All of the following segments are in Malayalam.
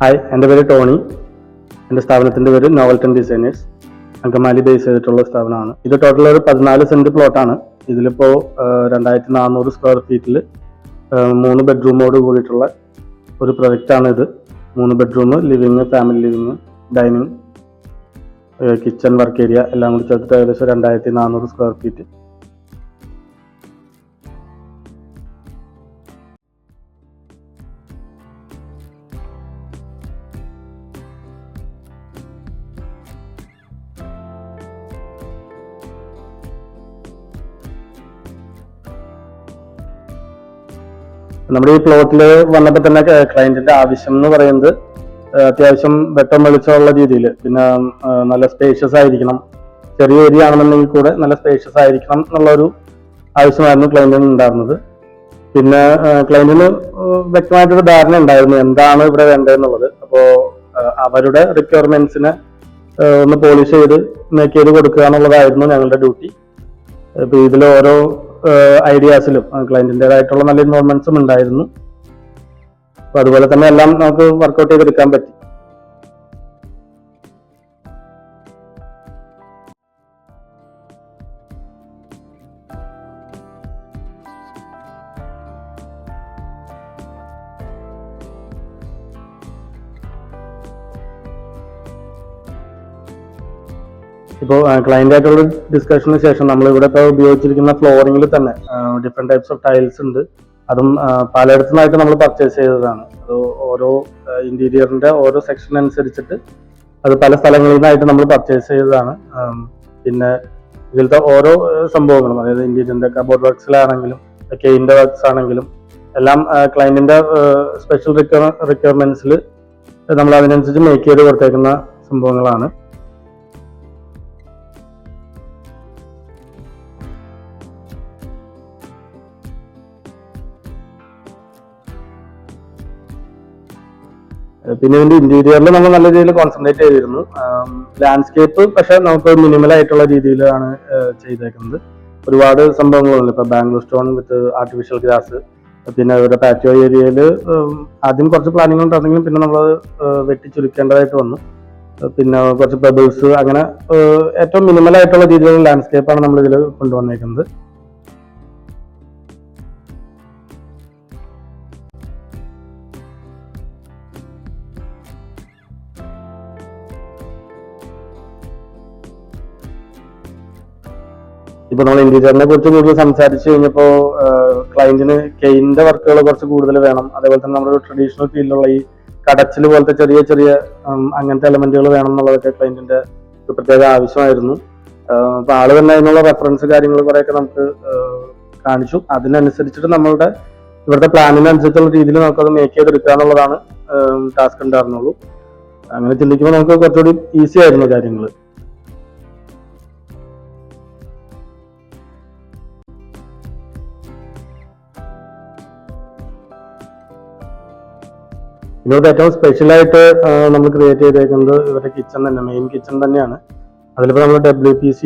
ഹായ്, എൻ്റെ പേര് ടോണി. എൻ്റെ സ്ഥാപനത്തിൻ്റെ പേര് നോവൽട്ടൺ ഡിസൈനേഴ്സ്. അങ്കമാലി ബേസ് ചെയ്തിട്ടുള്ള സ്ഥാപനമാണ്. ഇത് ടോട്ടൽ ഒരു 14 സെൻറ്റ് പ്ലോട്ടാണ്. ഇതിലിപ്പോൾ 2400 സ്ക്വയർ ഫീറ്റിൽ 3 ബെഡ്റൂമോട് കൂടിയിട്ടുള്ള ഒരു പ്രൊജക്റ്റാണ് ഇത്. 3 bedroom, living, family living, dining, kitchen, work area എല്ലാം കൂടി ചേർത്തിട്ട് ഏകദേശം 2400 സ്ക്വയർ ഫീറ്റ്. നമ്മുടെ ഈ പ്ലോട്ടിൽ വന്നപ്പോൾ തന്നെ ക്ലയന്റിന്റെ ആവശ്യം എന്ന് പറയുന്നത് അത്യാവശ്യം വെട്ടം വെളിച്ചമുള്ള രീതിയിൽ, പിന്നെ നല്ല സ്പേഷ്യസ് ആയിരിക്കണം, ചെറിയ ഏരിയ ആണെന്നുണ്ടെങ്കിൽ കൂടെ നല്ല സ്പേഷ്യസ് ആയിരിക്കണം എന്നുള്ളൊരു ആവശ്യമായിരുന്നു ക്ലയന്റിന് ഉണ്ടായിരുന്നത്. പിന്നെ ക്ലയന്റിന് വ്യക്തമായിട്ടൊരു ധാരണ ഉണ്ടായിരുന്നു എന്താണ് ഇവിടെ വേണ്ടതെന്നുള്ളത്. അപ്പോൾ അവരുടെ റിക്വയർമെന്റ്സിനെ ഒന്ന് പോളിഷ് ചെയ്ത് മേക്ക് ചെയ്ത് കൊടുക്കുക എന്നുള്ളതായിരുന്നു ഞങ്ങളുടെ ഡ്യൂട്ടി. ഇപ്പൊ ഇതിൽ ഓരോ ഐഡിയാസിലും ക്ലയന്റിൻ്റെതായിട്ടുള്ള നല്ല ഇൻവോൾവ്മെന്റ്സും ഉണ്ടായിരുന്നു. അപ്പൊ അതുപോലെ തന്നെ എല്ലാം നമുക്ക് വർക്ക്ഔട്ട് ചെയ്തെടുക്കാൻ പറ്റി. ഇപ്പോൾ ക്ലയന്റ് ആയിട്ടുള്ള ഡിസ്കഷന് ശേഷം നമ്മളിവിടെ ഇപ്പോൾ ഉപയോഗിച്ചിരിക്കുന്ന ഫ്ലോറിംഗിൽ തന്നെ ഡിഫറെന്റ് ടൈപ്സ് ഓഫ് ടൈൽസ് ഉണ്ട്. അതും പലയിടത്തുനിന്നായിട്ട് നമ്മൾ പർച്ചേസ് ചെയ്തതാണ്. അത് ഓരോ ഇന്റീരിയറിന്റെ ഓരോ സെക്ഷൻ അനുസരിച്ചിട്ട് അത് പല സ്ഥലങ്ങളിൽ നിന്നായിട്ട് നമ്മൾ പർച്ചേസ് ചെയ്തതാണ്. പിന്നെ ഇതിലത്തെ ഓരോ സംഭവങ്ങളും, അതായത് ഇന്റീരിയറിന്റെ കബോർഡ് വർക്ക്സിലാണെങ്കിലും കെയിന്റെ വർക്ക്സ് ആണെങ്കിലും എല്ലാം ക്ലയന്റിന്റെ സ്പെഷ്യൽ റിക്വയർമെന്റ്സിൽ നമ്മൾ അതിനനുസരിച്ച് മേക്ക് ചെയ്ത് കൊടുത്തേക്കുന്ന സംഭവങ്ങളാണ്. പിന്നെ ഇതിന്റെ ഇന്റീരിയറിൽ നമ്മൾ നല്ല രീതിയിൽ കോൺസെൻട്രേറ്റ് ചെയ്തിരുന്നു. ലാൻഡ്സ്കേപ്പ് പക്ഷെ നമുക്ക് മിനിമൽ ആയിട്ടുള്ള രീതിയിലാണ് ചെയ്തേക്കുന്നത്. ഒരുപാട് സംഭവങ്ങളുണ്ട്. ഇപ്പൊ ബാംഗ്ലൂർ സ്റ്റോൺ വിത്ത് ആർട്ടിഫിഷ്യൽ ഗ്രാസ്, പിന്നെ അവരുടെ പാറ്റിയോ ഏരിയയിൽ ആദ്യം കുറച്ച് പ്ലാനിങ് ഉണ്ടായിരുന്നെങ്കിലും പിന്നെ നമ്മൾ വെട്ടി ചുരുക്കേണ്ടതായിട്ട് വന്നു. പിന്നെ കുറച്ച് പെബിൾസ്, അങ്ങനെ ഏറ്റവും മിനിമൽ ആയിട്ടുള്ള രീതിയിലുള്ള ലാൻഡ്സ്കേപ്പാണ് നമ്മൾ ഇതിൽ കൊണ്ടുവന്നേക്കുന്നത്. ഇപ്പൊ നമ്മൾ ഇന്റീരിയറിനെ കുറിച്ച് കൂടുതൽ സംസാരിച്ചു കഴിഞ്ഞപ്പോൾ ക്ലയന്റിന് കെയിന്റെ വർക്കുകൾ കുറച്ച് കൂടുതൽ വേണം. അതേപോലെ തന്നെ നമ്മുടെ ട്രഡീഷണൽ ഫീൽഡിലുള്ള ഈ കടച്ചിൽ പോലത്തെ ചെറിയ ചെറിയ അങ്ങനത്തെ എലമെന്റുകൾ വേണം എന്നുള്ളതൊക്കെ ക്ലയന്റിന്റെ ഒരു പ്രത്യേക ആവശ്യമായിരുന്നു. അപ്പൊ ആള് തന്നെ അതിനുള്ള റെഫറൻസ് കാര്യങ്ങൾ കുറെയൊക്കെ നമുക്ക് കാണിച്ചു. അതിനനുസരിച്ചിട്ട് നമ്മളുടെ ഇവിടുത്തെ പ്ലാനിനനുസരിച്ചുള്ള രീതിയിൽ നമുക്കത് മേക്ക് ചെയ്തെടുക്കുക എന്നുള്ളതാണ് ടാസ്ക് ഉണ്ടായിരുന്നുള്ളൂ. അങ്ങനെ ചിന്തിക്കുമ്പോൾ നമുക്ക് കുറച്ചുകൂടി ഈസി ആയിരുന്നു കാര്യങ്ങൾ. ഇവരുടെ ഏറ്റവും സ്പെഷ്യലായിട്ട് നമ്മൾ ക്രിയേറ്റ് ചെയ്തേക്കുന്നത് ഇവരുടെ കിച്ചൺ തന്നെ, മെയിൻ കിച്ചൺ തന്നെയാണ്. അതിലിപ്പോൾ നമ്മൾ WPC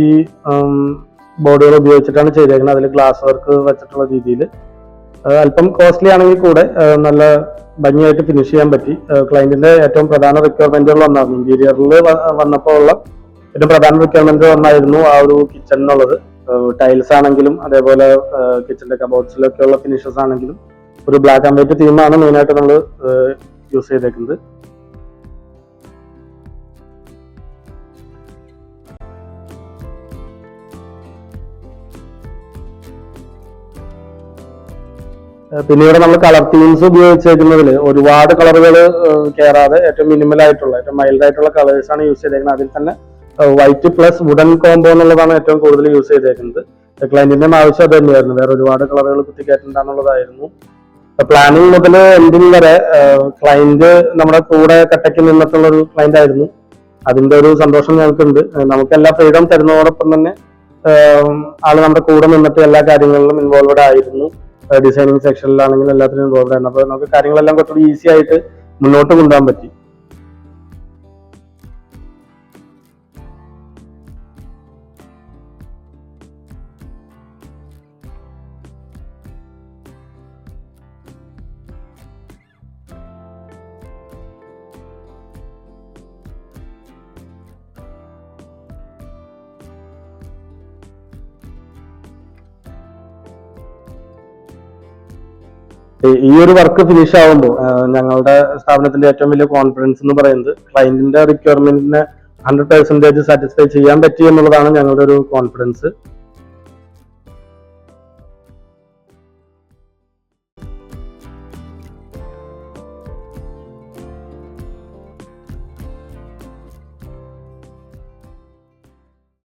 ബോർഡുകൾ ഉപയോഗിച്ചിട്ടാണ് ചെയ്തേക്കുന്നത്. അതിൽ ഗ്ലാസ് വർക്ക് വെച്ചിട്ടുള്ള രീതിയിൽ അല്പം കോസ്റ്റ്ലി ആണെങ്കിൽ കൂടെ നല്ല ഭംഗിയായിട്ട് ഫിനിഷ് ചെയ്യാൻ പറ്റി. ക്ലയന്റിന്റെ ഏറ്റവും പ്രധാന റിക്വയർമെന്റുകൾ ഒന്നായിരുന്നു. ഇന്റീരിയറിൽ വന്നപ്പോൾ ഉള്ള ഏറ്റവും പ്രധാന റിക്വയർമെന്റ് ഒന്നായിരുന്നു ആ ഒരു കിച്ചൺ എന്നുള്ളത്. ടൈൽസ് ആണെങ്കിലും അതേപോലെ കിച്ചന്റെ കബോർഡ്സിലൊക്കെയുള്ള ഫിനിഷസ് ആണെങ്കിലും ഒരു ബ്ലാക്ക് ആൻഡ് വൈറ്റ് തീമാണ് മെയിനായിട്ട് നമ്മൾ യൂസ് ചെയ്തേക്കുന്നത്. പിന്നീട് നമ്മൾ കളർ തീംസ് ഉപയോഗിച്ചേക്കുന്നതിൽ ഒരുപാട് കളറുകൾ കയറാതെ ഏറ്റവും മിനിമൽ ആയിട്ടുള്ള ഏറ്റവും മൈൽഡ് ആയിട്ടുള്ള കളേഴ്സ് ആണ് യൂസ് ചെയ്തേക്കുന്നത്. അതിൽ തന്നെ വൈറ്റ് പ്ലസ് വുഡൻ കോംബോ എന്നുള്ളതാണ് ഏറ്റവും കൂടുതൽ യൂസ് ചെയ്തേക്കുന്നത്. ക്ലയന്റിന്റെ ആവശ്യം അത് തന്നെയായിരുന്നു. വേറെ ഒരുപാട് കളറുകൾ കുത്തിക്കയറ്റണ്ടെന്നുള്ളതായിരുന്നു. പ്ലാനിങ് മുതൽ എൻഡിങ് വരെ ക്ലയന്റ് നമ്മുടെ കൂടെ കട്ടയ്ക്ക് നിന്നിട്ടുള്ള ഒരു ക്ലയന്റ് ആയിരുന്നു. അതിന്റെ ഒരു സന്തോഷം ഞങ്ങൾക്കുണ്ട്. നമുക്ക് എല്ലാ ഫ്രീഡം തരുന്നതോടൊപ്പം തന്നെ ആള് നമ്മുടെ കൂടെ നിന്നിട്ട് എല്ലാ കാര്യങ്ങളിലും ഇൻവോൾവഡ് ആയിരുന്നു. ഡിസൈനിങ് സെക്ഷനിലാണെങ്കിലും എല്ലാത്തിനും ഇൻവോൾവഡ് ആയിരുന്നു. അപ്പൊ നമുക്ക് കാര്യങ്ങളെല്ലാം കുറച്ചുകൂടി ഈസി ആയിട്ട് മുന്നോട്ട് കൊണ്ടുപോകാൻ പറ്റി. ഈ ഒരു വർക്ക് ഫിനിഷ് ആകുമ്പോൾ ഞങ്ങളുടെ സ്ഥാപനത്തിന്റെ ഏറ്റവും വലിയ കോൺഫിഡൻസ് എന്ന് പറയുന്നത് ക്ലയന്റിന്റെ റിക്വയർമെന്റിനെ 100% സാറ്റിസ്ഫൈ ചെയ്യാൻ പറ്റി എന്നുള്ളതാണ് ഞങ്ങളുടെ ഒരു കോൺഫിഡൻസ്.